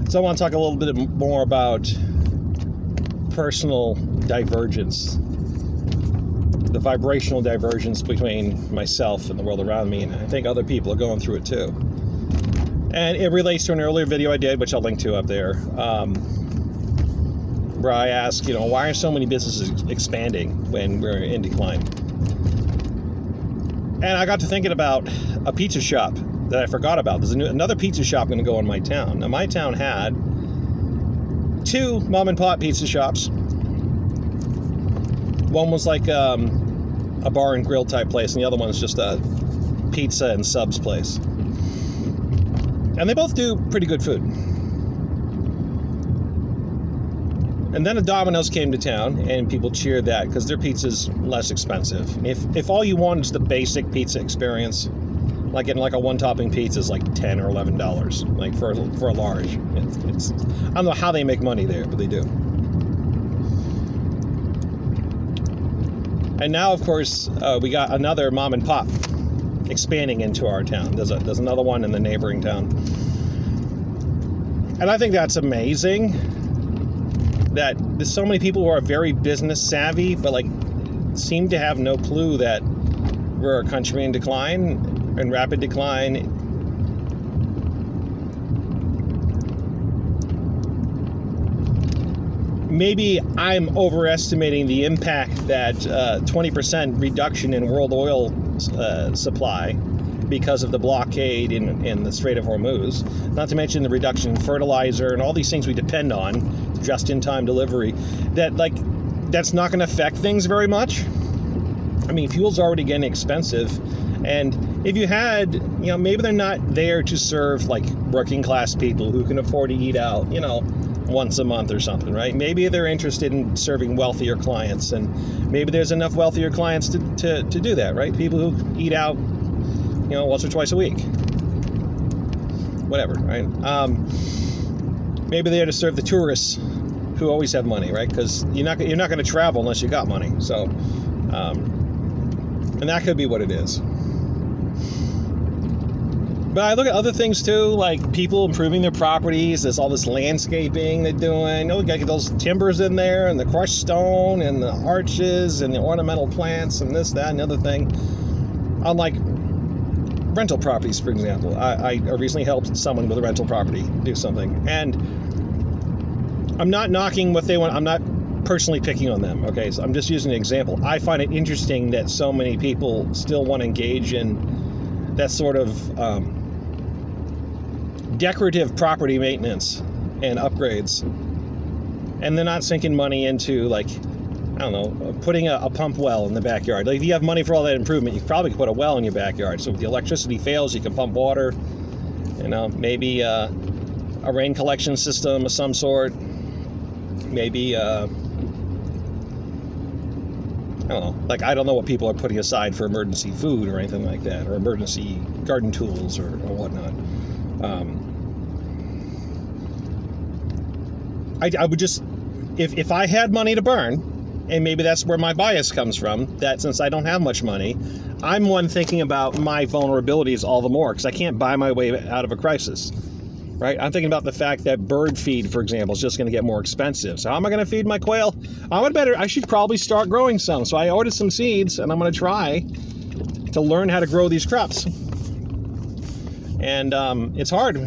So I want to talk a little bit more about personal divergence, the vibrational divergence between myself and the world around me, and I think other people are going through it too. And it relates to an earlier video I did, which I'll link to up there, where I ask, why are so many businesses expanding when we're in decline? And I got to thinking about a pizza shop that I forgot about. There's another pizza shop going to go in my town. Now, my town had 2 mom and pop pizza shops. One was like a bar and grill type place, and the other one's just a pizza and subs place. And they both do pretty good food. And then a Domino's came to town, and people cheered that because their pizza's less expensive. If all you want is the basic pizza experience, like getting like a one-topping pizza is like $10 or $11, like for a large. It's I don't know how they make money there, but they do. And now, of course, we got another mom and pop expanding into our town. There's another one in the neighboring town, and I think that's amazing. That there's so many people who are very business savvy, but like seem to have no clue that we're a country in decline. In rapid decline. Maybe I'm overestimating the impact that 20% reduction in world oil supply because of the blockade in the Strait of Hormuz, not to mention the reduction in fertilizer and all these things we depend on, just-in-time delivery, that's not going to affect things very much. I mean, fuel's already getting expensive. And if you had, maybe they're not there to serve like working class people who can afford to eat out, once a month or something, right? Maybe they're interested in serving wealthier clients, and maybe there's enough wealthier clients to do that, right? People who eat out, once or twice a week, whatever, right? Maybe they're there to serve the tourists who always have money, right? Because you're not going to travel unless you got money. So, and that could be what it is. But I look at other things too, like people improving their properties. There's all this landscaping they're doing. You got those timbers in there, and the crushed stone, and the arches, and the ornamental plants, and this, that, and the other thing. Unlike rental properties, for example. I recently helped someone with a rental property do something. And I'm not knocking what they want. I'm not personally picking on them, okay? So I'm just using an example. I find it interesting that so many people still want to engage in that sort of decorative property maintenance and upgrades, and they're not sinking money into, like, I don't know, putting a pump well in the backyard. Like, if you have money for all that improvement, you probably could put a well in your backyard, so if the electricity fails, you can pump water. Maybe a rain collection system of some sort. Maybe I don't know, like, I don't know what people are putting aside for emergency food or anything like that, or emergency garden tools or whatnot. I would just, if I had money to burn, and maybe that's where my bias comes from, that since I don't have much money, I'm one thinking about my vulnerabilities all the more, because I can't buy my way out of a crisis, right? I'm thinking about the fact that bird feed, for example, is just going to get more expensive. So how am I going to feed my quail? I should probably start growing some. So I ordered some seeds, and I'm going to try to learn how to grow these crops. And it's hard.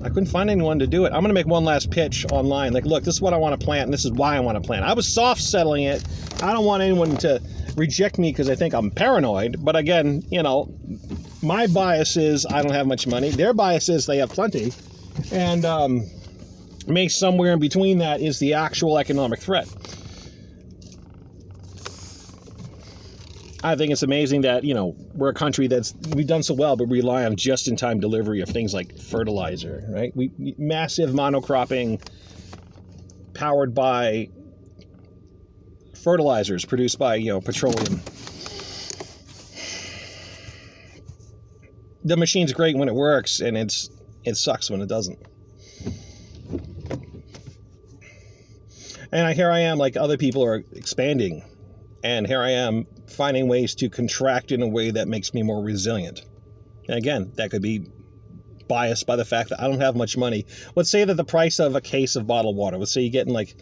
I couldn't find anyone to do it. I'm going to make one last pitch online. Like, look, this is what I want to plant, and this is why I want to plant. I was soft settling it. I don't want anyone to reject me because I think I'm paranoid. But again, my bias is I don't have much money. Their bias is they have plenty. And maybe somewhere in between that is the actual economic threat. I think it's amazing that, we're a country we've done so well, but we rely on just-in-time delivery of things like fertilizer, right? Massive monocropping powered by fertilizers produced by, petroleum. The machine's great when it works, and it sucks when it doesn't. And here I am, like other people are expanding, and here I am finding ways to contract in a way that makes me more resilient. And again, that could be biased by the fact that I don't have much money. Let's say that the price of a case of bottled water, let's say you're getting like,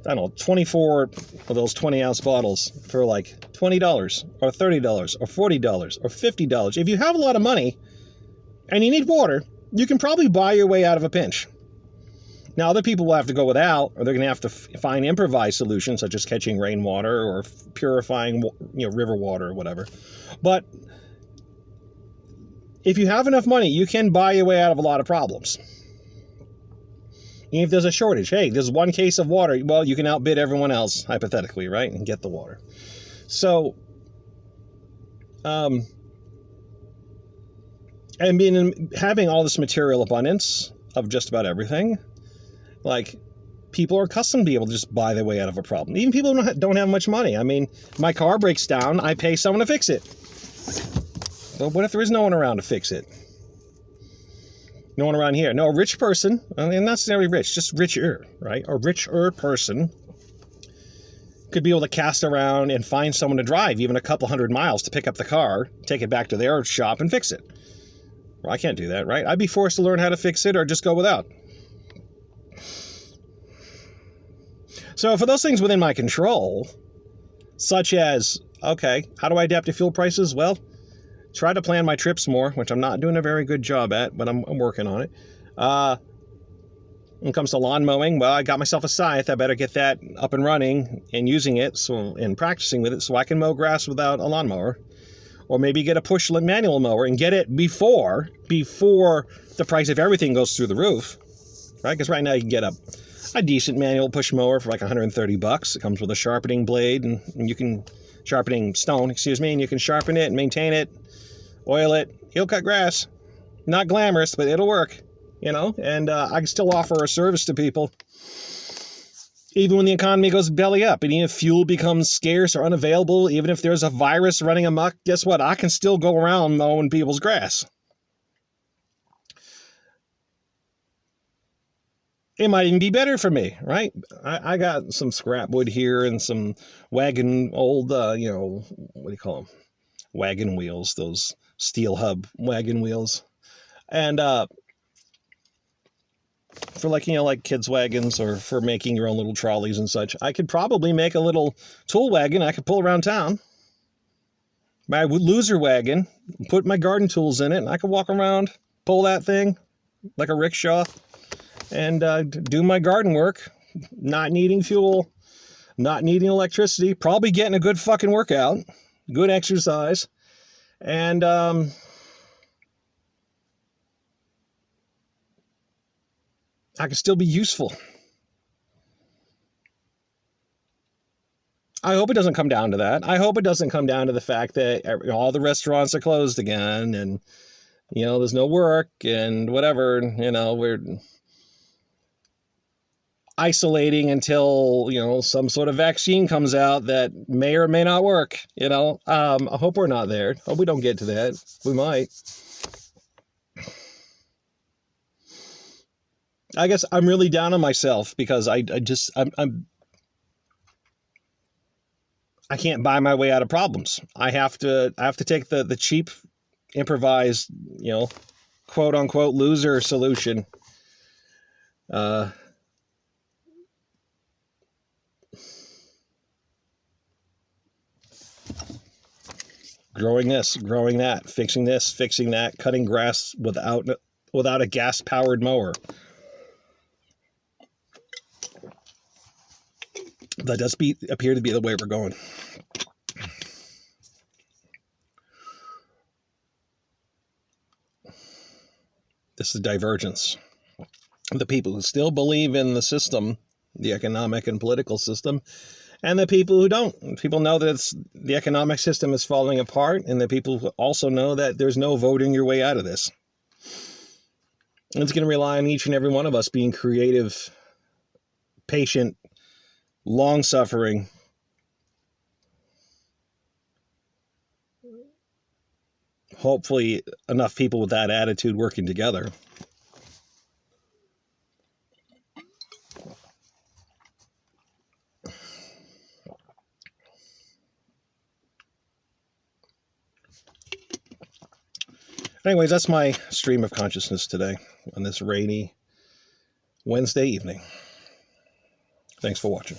I don't know, 24 of those 20-ounce bottles for like $20 or $30 or $40 or $50. If you have a lot of money and you need water, you can probably buy your way out of a pinch. Now, other people will have to go without, or they're going to have to find improvised solutions, such as catching rainwater or purifying, river water or whatever. But if you have enough money, you can buy your way out of a lot of problems. Even if there's a shortage, hey, there's one case of water, well, you can outbid everyone else, hypothetically, right, and get the water. So, and having all this material abundance of just about everything, like, people are accustomed to be able to just buy their way out of a problem. Even people who don't have much money. I mean, my car breaks down, I pay someone to fix it. But what if there is no one around to fix it? No one around here. No, a rich person, and not necessarily rich, just richer, right? A richer person could be able to cast around and find someone to drive even a couple 100 miles to pick up the car, take it back to their shop and fix it. Well, I can't do that, right? I'd be forced to learn how to fix it or just go without. So for those things within my control, such as, okay, how do I adapt to fuel prices? Well, try to plan my trips more, which I'm not doing a very good job at, but I'm working on it. When it comes to lawn mowing, well, I got myself a scythe. I better get that up and running and using it and practicing with it so I can mow grass without a lawnmower. Or maybe get a push manual mower and get it before the price of everything goes through the roof, right? Because right now you can get a decent manual push mower for like $130. It comes with a sharpening blade and you can sharpening stone, and you can sharpen it and maintain it, oil it. He'll cut grass. Not glamorous, but it'll work, and I can still offer a service to people even when the economy goes belly up, and even if fuel becomes scarce or unavailable, even if there's a virus running amok, guess what? I can still go around mowing people's grass. It might even be better for me, right? I got some scrap wood here and some old, what do you call them? Wagon wheels, those steel hub wagon wheels. And for like kids' wagons or for making your own little trolleys and such, I could probably make a little tool wagon I could pull around town. My loser wagon, put my garden tools in it, and I could walk around, pull that thing like a rickshaw, and do my garden work, not needing fuel, not needing electricity, probably getting a good fucking workout, good exercise, and I could still be useful. I hope it doesn't come down to that. I hope it doesn't come down to the fact that all the restaurants are closed again and, there's no work and whatever, we're isolating until, some sort of vaccine comes out that may or may not work, I hope we're not there. I hope we don't get to that. We might. I guess I'm really down on myself because I can't buy my way out of problems. I have to take the cheap, improvised, quote unquote loser solution. Growing this, growing that, fixing this, fixing that, cutting grass without a gas-powered mower. That does appear to be the way we're going. This is divergence. The people who still believe in the system, the economic and political system, and the people who don't. People know that the economic system is falling apart, and the people who also know that there's no voting your way out of this. And it's going to rely on each and every one of us being creative, patient, long-suffering, hopefully enough people with that attitude working together. Anyways, that's my stream of consciousness today on this rainy Wednesday evening. Thanks for watching.